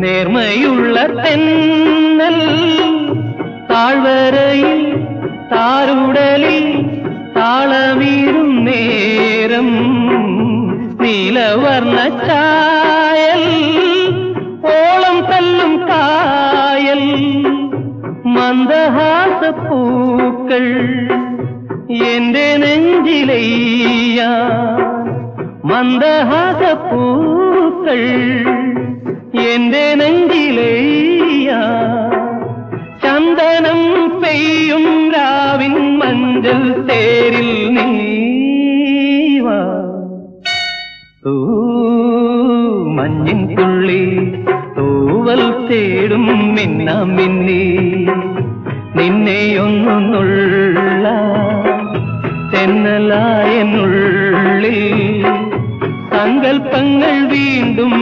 നേർമയുള്ള തെന്നൽ താഴ്വരയിൽ താരുടലിൽ താളമീറും നേരം നീലവർണ്ണ ചായൽ ഓളം തല്ലും കായൽ മന്ദഹാസപ്പൂക്കൾ എന്റെ നെഞ്ചിലയ്യ മന്ദഹാസപ്പൂക്കൾ എന്റെ നെഞ്ചിലയ്യ ചന്ദനം പെയ്യും രാവിൻ മഞ്ചൽ തേരിൽ നീവാ മഞ്ഞിൻ തുള്ളി തൂവൽ തേടും മിന്നാം മിന്നി നിന്നെയൊന്നുള്ള തെന്നലായെന്നുള്ളിൽ സങ്കൽപ്പങ്ങൾ വീണ്ടും